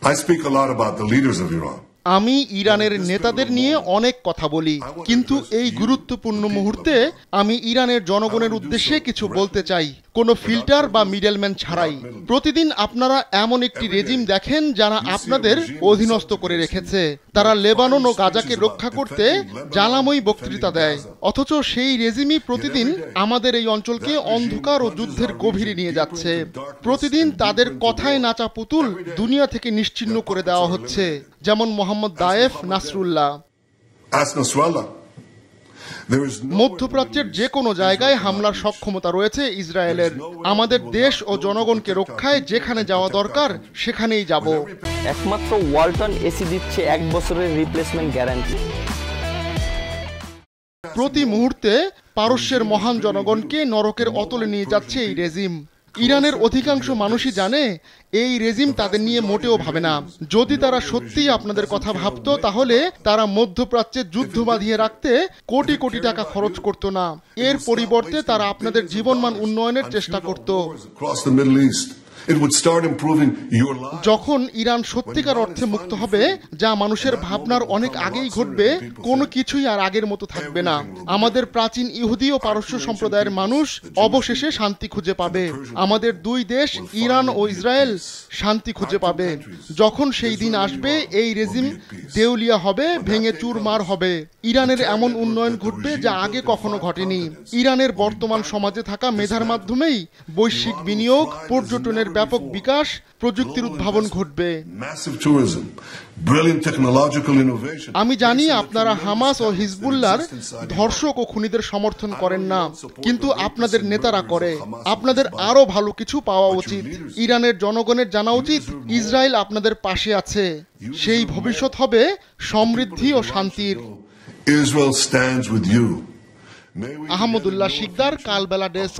I speak a lot about the leaders of Iran. আমি ইরানের নেতাদের নিয়ে অনেক কথা বলি, কিন্তু এই গুরুত্বপূর্ণ মুহূর্তে আমি ইরানের জনগণের উদ্দেশ্যে কিছু বলতে চাই, কোনো ফিল্টার বা মিডলম্যান ছাড়াই। প্রতিদিন আপনারা এমন একটি রেজিম দেখেন যারা আপনাদের অধীনস্থ করে রেখেছে। তারা লেবানন ও গাজাকে রক্ষা করতে জ্বালাময়ী বক্তৃতা দেয়, অথচ সেই রেজিমই প্রতিদিন আমাদের এই অঞ্চলকে অন্ধকার ও যুদ্ধের গভীরে নিয়ে যাচ্ছে। প্রতিদিন তাদের কথায় নাচা পুতুল দুনিয়া থেকে নিশ্চিহ্ন করে দেওয়া হচ্ছে, যেমন মোহাম্মদ দায়েফ নাসরুল্লাহ। মধ্যপ্রাচ্যের যে কোনো জায়গায় হামলার সক্ষমতা রয়েছে ইসরায়েলের। আমাদের দেশ ও জনগণকে রক্ষায় যেখানে যাওয়া দরকার সেখানেই যাব। একমাত্র ওয়ালটন এসি দিচ্ছে 1 বছরের রিপ্লেসমেন্ট গ্যারান্টি। প্রতি মুহূর্তে পারস্যের মহান জনগণকে নরকের অতলে নিয়ে যাচ্ছে এই রেজিম। ইরানের অধিকাংশ মানুষই জানে এই রেজিম তাদের নিয়ে মোটেও ভাবে না। যদি তারা সত্যিই আপনাদের কথা ভাবতো তাহলে তারা মধ্যপ্রাচ্যে যুদ্ধ বাঁধিয়ে রাখতে কোটি কোটি টাকা খরচ করত না। এর পরিবর্তে তারা আপনাদের জীবনমান উন্নয়নের চেষ্টা করত। যখন ইরান সত্যিকার অর্থে মুক্ত হবে, যা মানুষের ভাবনার অনেক আগেই ঘটবে, কোনো কিছুই আর আগের মতো থাকবে না। আমাদের প্রাচীন ইহুদি ও পারস্য সম্প্রদায়ের মানুষ অবশেষে শান্তি খুঁজে পাবে। আমাদের দুই দেশ ইরান ও ইসরায়েল শান্তি খুঁজে পাবে। যখন সেই দিন আসবে, এই রেজিম দেউলিয়া হবে, ভেঙে চুরমার হবে। ইরানের এমন উন্নয়ন ঘটবে যা আগে কখনো ঘটেনি। ইরানের বর্তমান সমাজে থাকা মেধার মাধ্যমেই বৈশ্বিক বিনিয়োগ, পর্যটনের ব্যাপক বিকাশ, প্রযুক্তির উদ্ভাবন ঘটবে। আমি জানি আপনারা হামাস ও হিজবুল্লাহর ধর্ষক ও খুনিদের সমর্থন করেন না, কিন্তু আপনাদের নেতারা করে। আপনাদের আরো ভালো কিছু পাওয়া উচিত। ইরানের জনগণের জানা উচিত ইসরায়েল আপনাদের পাশে আছে। সেই ভবিষ্যৎ হবে সমৃদ্ধি ও শান্তির। আহমদুল্লাহ শিকদার, কালবেলা ডেস্ক।